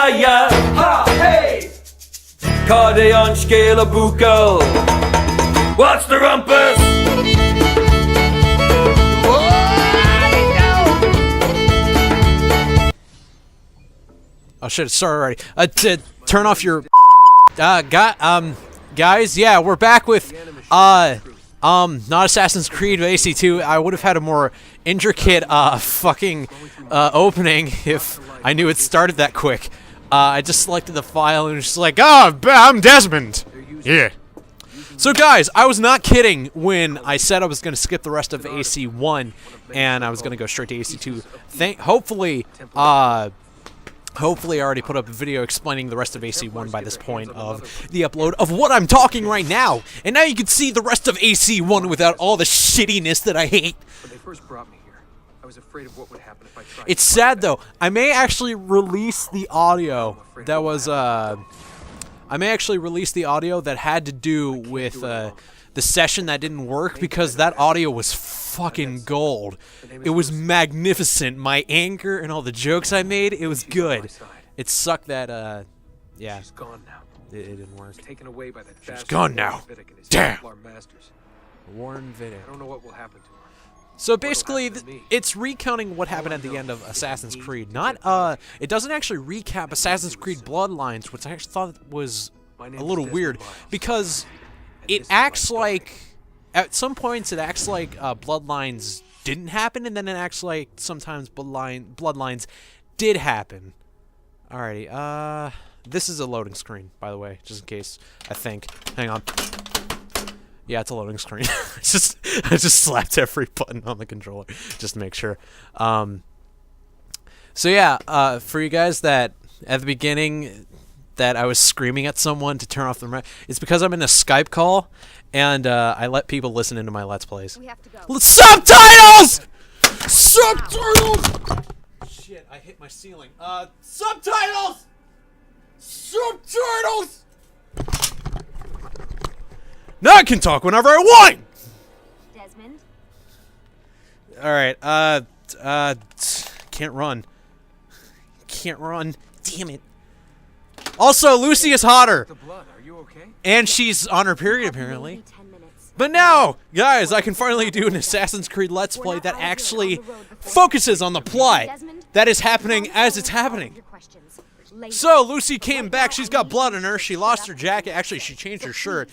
Maya. Ha, hey! Cardeon scala buccal. What's the rumpus? Oh shit, sorry already. Turn off your guys, yeah, we're back with not Assassin's Creed, but AC2. I would have had a more intricate fucking opening if I knew it started that quick. I just selected the file and was just like, I'm Desmond. Yeah. So guys, I was not kidding when I said I was going to skip the rest of AC1 and I was going to go straight to AC2. Hopefully I already put up a video explaining the rest of AC1 by this point of the upload of what I'm talking right now. And now you can see the rest of AC1 without all the shittiness that I hate. When they first brought me here, I was afraid of what would happen if I tried. It's sad though. I may actually release the audio that was I may actually release the audio that had to do with the session that didn't work, because that audio was fucking gold. It was magnificent. My anger and all the jokes I made, it was good. It sucked that yeah. She's gone now. It didn't work. Taken away by that She's gone now. Damn. Warren Vidic. I don't know what will happen to her. So basically, it's recounting what happened at the end of Assassin's Creed. Not, it doesn't actually recap Assassin's Creed Bloodlines, which I actually thought was a little weird, because it acts like, at some points it acts like Bloodlines didn't happen, and then it acts like sometimes Bloodlines did happen. Alrighty, this is a loading screen, by the way, just in case, I think. Hang on. Yeah, it's a loading screen. I just slapped every button on the controller just to make sure. So yeah, for you guys that at the beginning that I was screaming at someone to turn off the mic, it's because I'm in a Skype call and I let people listen into my Let's Plays. We have to go. Subtitles! Subtitles! Shit, I hit my ceiling. Subtitles! Subtitles! Now I can talk whenever I want! Desmond? Alright, can't run. Can't run. Damn it. Also, Lucy is hotter. The blood, are you okay? And she's on her period, apparently. But now, guys, I can finally do an Assassin's Creed Let's Play that actually focuses on the plot that is happening as it's happening. So, Lucy came back, she's got blood on her, she lost her jacket, actually she changed her shirt,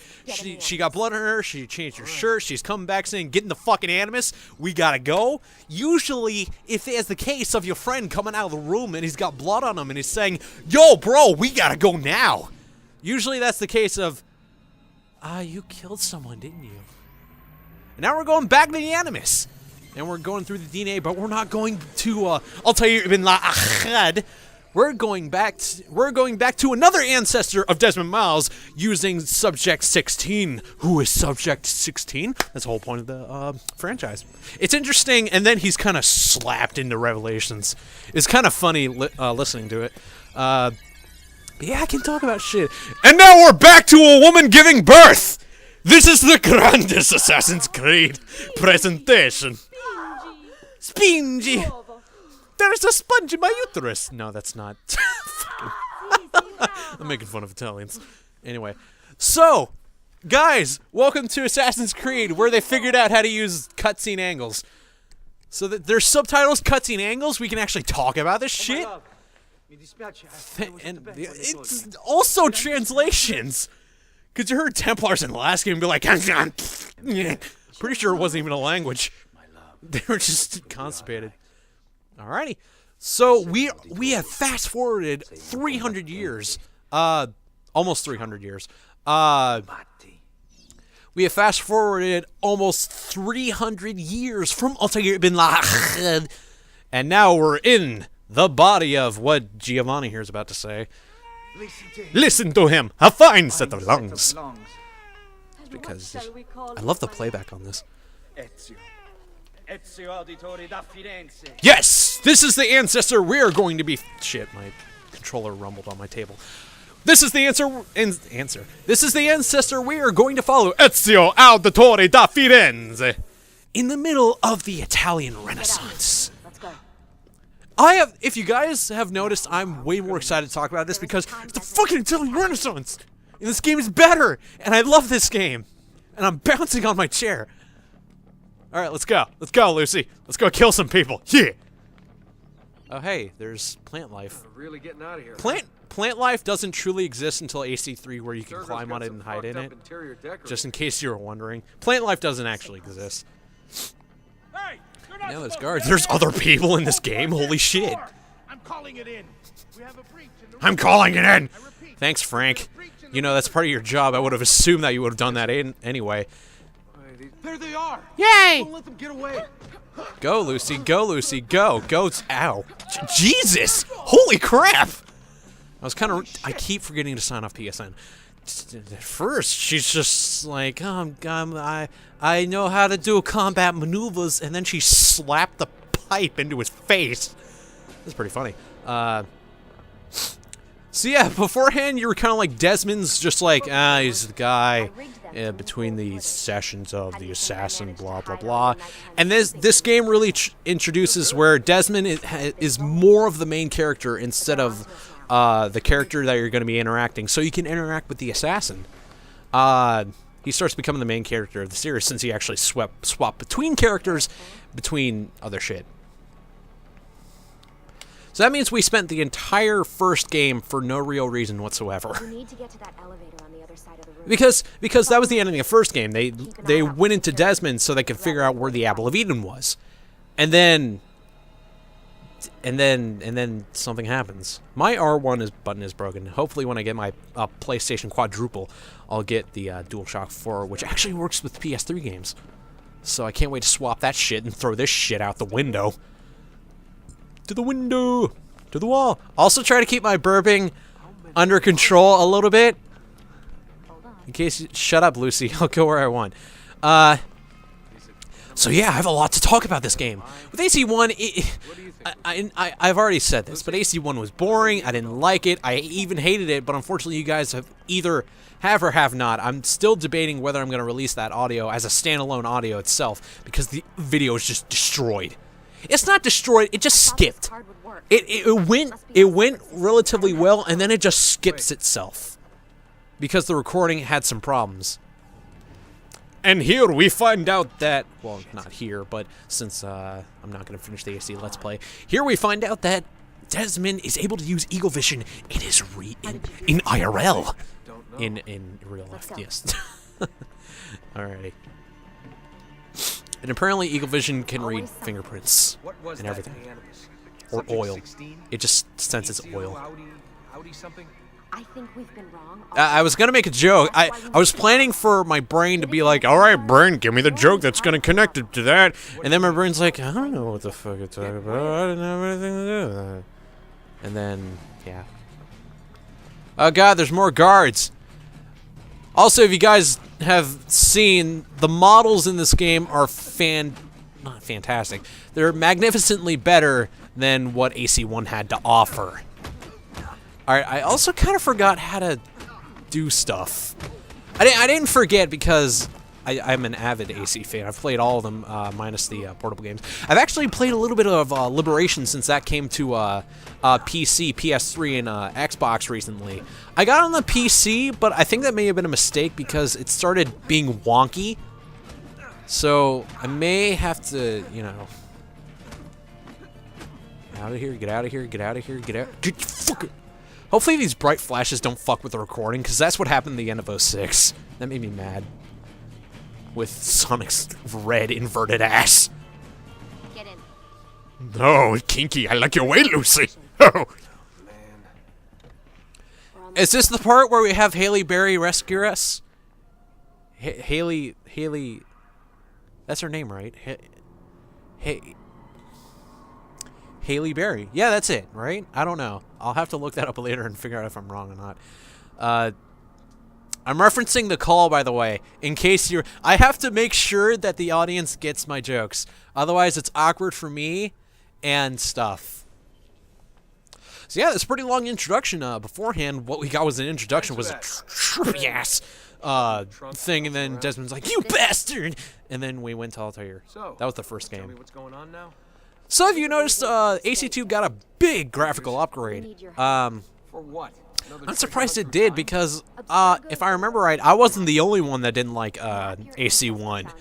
she got blood on her, she changed her shirt, she's coming back saying, get in the fucking Animus, we gotta go. Usually, if there's the case of your friend coming out of the room and he's got blood on him and he's saying, yo bro, we gotta go now. Usually that's the case of, you killed someone, didn't you? And now we're going back to the Animus. And we're going through the DNA, but we're not going to, I'll tell you, Ibn La'achad. We're going back to another ancestor of Desmond Miles using Subject 16. Who is Subject 16? That's the whole point of the franchise. It's interesting, and then he's kind of slapped into Revelations. It's kind of funny listening to it. Yeah, I can talk about shit. And now we're back to a woman giving birth! This is the grandest Assassin's Creed presentation. Spingy! There's a sponge in my uterus! No, that's not. I'm making fun of Italians. Anyway. So, guys, welcome to Assassin's Creed, where they figured out how to use cutscene angles. So that there's subtitles, cutscene angles, we can actually talk about this shit. And it's also translations. Because you heard Templars in the last game be like, pretty sure it wasn't even a language. They were just constipated. Alrighty. So we have fast forwarded 300 years. Almost 300 years. We have fast forwarded almost 300 years from Altair ibn La'achad. And now we're in the body of what Giovanni here is about to say. Listen to him! A fine set of lungs! Because I love the playback on this. Yes! This is the ancestor we're going to be... Shit, my controller rumbled on my table. This is the answer. This is the ancestor we are going to follow. Ezio Auditore da Firenze! In the middle of the Italian Renaissance. Let's go. If you guys have noticed, I'm way more excited to talk about this because the fucking Italian Renaissance in this game is better, and I love this game, and I'm bouncing on my chair. All right, let's go. Let's go, Lucy. Let's go kill some people. Yeah. Oh, hey, there's plant life. We're really getting out of here. Plant life doesn't truly exist until AC3, where you can Server's climb got on it some and hide in fucked it. up interior decorating. Just in case you were wondering, plant life doesn't actually exist. Hey, you're not Now there's supposed guards. to- There's other people in this game. Holy shit. I'm calling it in. We have a breach in the I'm calling it in. I repeat, Thanks, Frank. You know, that's part of your job. I would have assumed that you would have done that anyway. there they are. Yay! Don't let them get away. Go, Lucy. Go, Lucy. Go. Go. Ow. Jesus! Holy crap! I keep forgetting to sign off PSN. At first, she's just like, I know how to do combat maneuvers, and then she slapped the pipe into his face. That's pretty funny. So yeah, beforehand you were kind of like Desmond's just like, he's the guy between the sessions of the assassin, blah, blah, blah. And this game really introduces where Desmond is more of the main character instead of the character that you're going to be interacting. So you can interact with the assassin. He starts becoming the main character of the series since he actually swapped between characters, between other shit. So that means we spent the entire first game for no real reason whatsoever. You need to get to that elevator on the other side of the room. Because that was the ending of the first game. They went into Desmond so they could figure out where the Apple of Eden was. And then something happens. My R1 button is broken. Hopefully when I get my PlayStation Quadruple, I'll get the DualShock 4, which actually works with PS3 games. So I can't wait to swap that shit and throw this shit out the window. To the window! To the wall! Also try to keep my burping under control a little bit. In case you... Shut up, Lucy. I'll go where I want. So yeah, I have a lot to talk about this game. With AC1, I've already said this, but AC1 was boring. I didn't like it. I even hated it, but unfortunately you guys have either have or have not. I'm still debating whether I'm going to release that audio as a standalone audio itself, because the video is just destroyed. It's not destroyed, it just skipped. It went relatively well, and then it just skips itself. Because the recording had some problems. And here we find out that, well, not here, but since I'm not going to finish the AC Let's Play, here we find out that Desmond is able to use Eagle Vision in his in IRL. In real life, yes. Alrighty. And apparently Eagle Vision can read fingerprints and everything. Or oil. It just senses oil. I think we've been wrong. I was going to make a joke. I was planning for my brain to be like, alright, brain, give me the joke that's going to connect it to that. And then my brain's like, I don't know what the fuck you're talking about. I didn't have anything to do with that. And then, yeah. Oh god, there's more guards. Also, if you guys have seen, the models in this game are not fantastic. They're magnificently better than what AC1 had to offer. Alright, I also kind of forgot how to do stuff. I didn't forget because I'm an avid AC fan. I've played all of them, minus the portable games. I've actually played a little bit of Liberation since that came to PC, PS3, and Xbox recently. I got on the PC, but I think that may have been a mistake because it started being wonky. So I may have to, you know... Out of here, get out of here, get out of here, get out... Get fucking... Hopefully these bright flashes don't fuck with the recording, because that's what happened at the end of 06. That made me mad. With Sonic's red inverted ass. Get in. No, kinky. I like your way, Lucy. Oh. Is this the part where we have Halle Berry rescue us? Haley... That's her name, right? Halle Berry. Yeah, that's it, right? I don't know. I'll have to look that up later and figure out if I'm wrong or not. I'm referencing the call, by the way, in case you're... I have to make sure that the audience gets my jokes. Otherwise, it's awkward for me and stuff. So yeah, that's a pretty long introduction. Beforehand, what we got was an introduction was a trippy-ass thing, and then Desmond's like, "You bastard!" And then we went to Altair. So, that was the first tell game. me what's going on now? So have you noticed AC2 got a big graphical upgrade? For what? Another I'm treasure surprised hunt it through did time? because if I remember right, I wasn't the only one that didn't like AC1.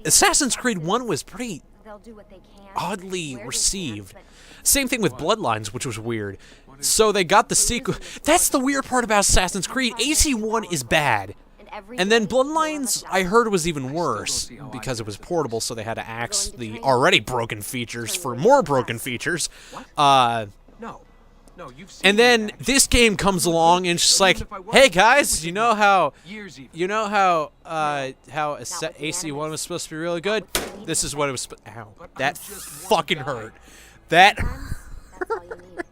Assassin's Creed 1 was pretty They'll do what they can. oddly where they can, received. but Same thing with Bloodlines, which was weird. So they got the sequel. That's the weird part about Assassin's Creed. AC1 is bad. And then Bloodlines, I heard, was even worse because it was portable, so they had to axe the already broken features for more broken features. No, you've seen And me then in action. this game comes along and it's just like, hey guys, you know how AC1 was supposed to be really good? This is what it was. Ow, that fucking hurt. That that's all you need.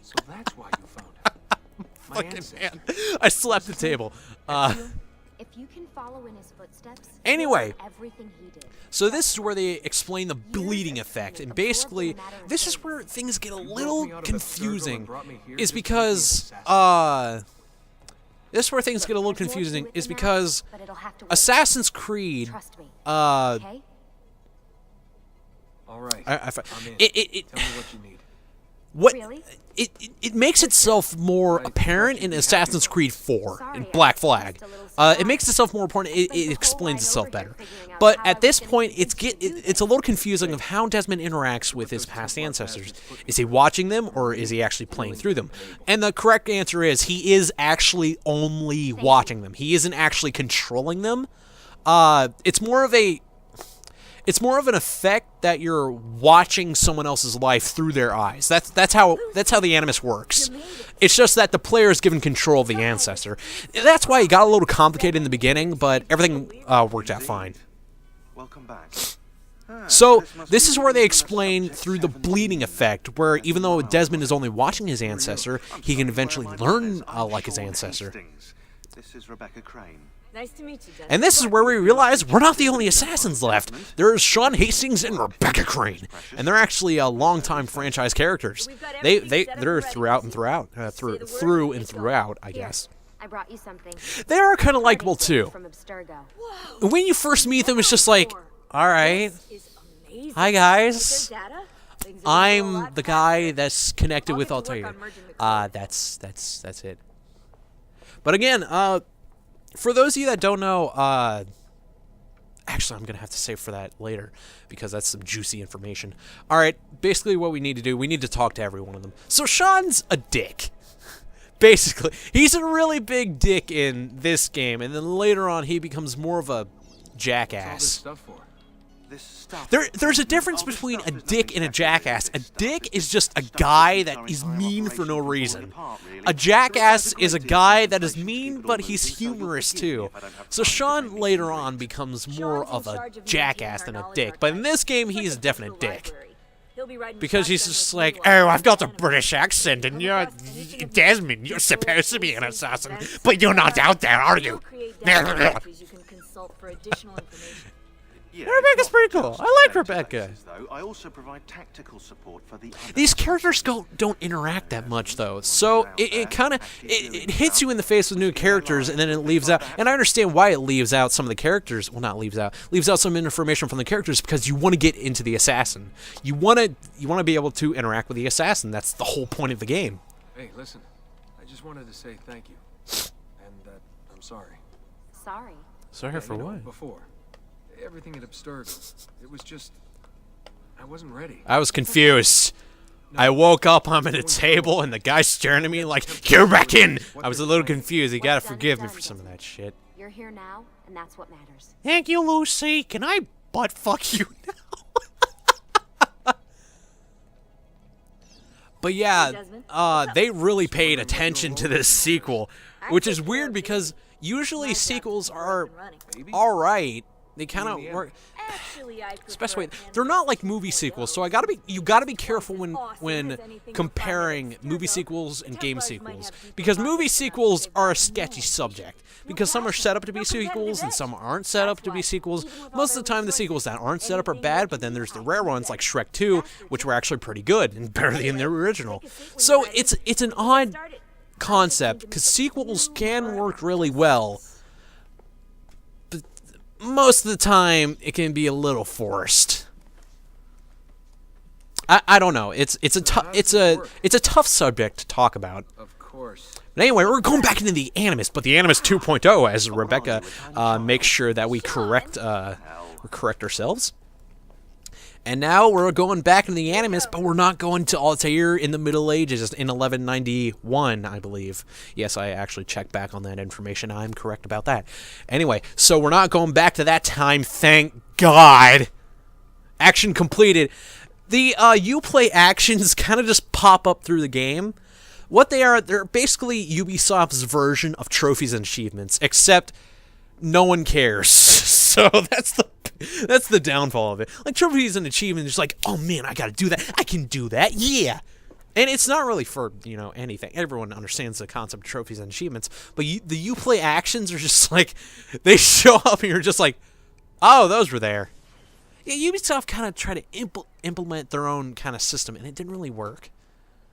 So that's why you found it. My fucking ancestor. man. I slapped the table. If you can follow in his footsteps, Anyway. you'll learn everything he did. So this is where they explain the bleeding effect, and basically, this is where things get a little confusing. Is because this is where things get a little confusing. Is because But it'll have to work. Assassin's Creed. Trust me. Uh, Okay? All right. I, I'm in. it Tell me what you need. what Really? it makes itself more apparent in Assassin's Creed 4 in Black Flag. It makes itself more important. It explains itself better. But at this point, it's a little confusing of how Desmond interacts with his past ancestors. Is he watching them or is he actually playing through them? And the correct answer is he is actually only watching them. He isn't actually controlling them. It's more of an effect that you're watching someone else's life through their eyes. That's how the Animus works. It's just that the player is given control of the ancestor. That's why it got a little complicated in the beginning, but everything worked out fine. Welcome back. So this is where they explain through the bleeding effect, where even though Desmond is only watching his ancestor, he can eventually learn like his ancestor. This is Rebecca Crane. Nice to meet you, Desmond. And this is where we realize we're not the only assassins left. There's Sean Hastings and Rebecca Crane, and they're actually longtime franchise characters. They're throughout and throughout, through and throughout, I guess. I brought you something. They are kind of likable too. From Abstergo. When you first meet them, it's just like, all right, Is amazing. hi guys. Their data? Things are gonna go a I'm lot the faster. guy that's connected I'll with get to Altair. work on merging the That's it. But again, for those of you that don't know, actually, I'm gonna have to save for that later because that's some juicy information. All right, basically, what we need to do, we need to talk to every one of them. So Sean's a dick. Basically, he's a really big dick in this game, and then later on, he becomes more of a What's all this jackass. stuff for? This stuff. There's a difference between a dick and a jackass. A dick is just a guy that is mean for no reason. A jackass is a guy that is mean, but he's humorous too. So Sean later on becomes more of a jackass than a dick. But in this game, he's a definite dick. Because he's just like, oh, I've got a British accent, and you're Desmond. You're supposed to be an assassin, but you're not out there, are you? You can consult for additional information. Yeah, Rebecca's it's not pretty cool. just I like defense Rebecca. bases, though. I also provide tactical support for the other These characters don't interact that much though, so it kind of it hits you in the face with new characters, and then it leaves out. And I understand why it leaves out some of the characters. Well, not leaves out some information from the characters because you want to get into the assassin. You want to be able to interact with the assassin. That's the whole point of the game. Hey, listen. I just wanted to say thank you. And that I'm sorry. Sorry. Sorry Yeah, for you know, what? Before. Everything at Abstergo. It was just... I wasn't ready. I was confused. I woke up, I'm at a table, and the guy's staring at me like, "You're back in." I was a little confused. You gotta forgive me for some of that shit. You're here now, and that's what matters. Thank you, Lucy. Can I butt fuck you now? But yeah, they really paid attention to this sequel, which is weird because usually sequels are alright. They kind of work. Especially, they're not like movie sequels, so you gotta be careful when comparing movie sequels and game sequels, because movie sequels are a sketchy subject, because some are set up to be sequels and some aren't set up to be sequels. Most of the time, the sequels that aren't set up are bad, but then there's the rare ones like Shrek 2, which were actually pretty good and better than the original. So it's an odd concept because sequels can work really well. Most of the time, it can be a little forced. I don't know. It's a tough subject to talk about. Of course. But anyway, we're going back into the Animus, but the Animus 2.0, as Rebecca makes sure that we correct ourselves. And now we're going back into the Animus, but we're not going to Altair in the Middle Ages in 1191, I believe. Yes, I actually checked back on that information. I'm correct about that. Anyway, so we're not going back to that time, thank God. Action completed. The Uplay actions kind of just pop up through the game. What they are, they're basically Ubisoft's version of trophies and achievements, except no one cares. So that's the downfall of it. Like, trophies and achievements, it's like, oh man, I gotta do that. I can do that, yeah. And it's not really for, anything. Everyone understands the concept of trophies and achievements, but the Uplay actions are just like, they show up and you're just like, oh, those were there. Yeah, Ubisoft kind of tried to implement their own kind of system, and it didn't really work.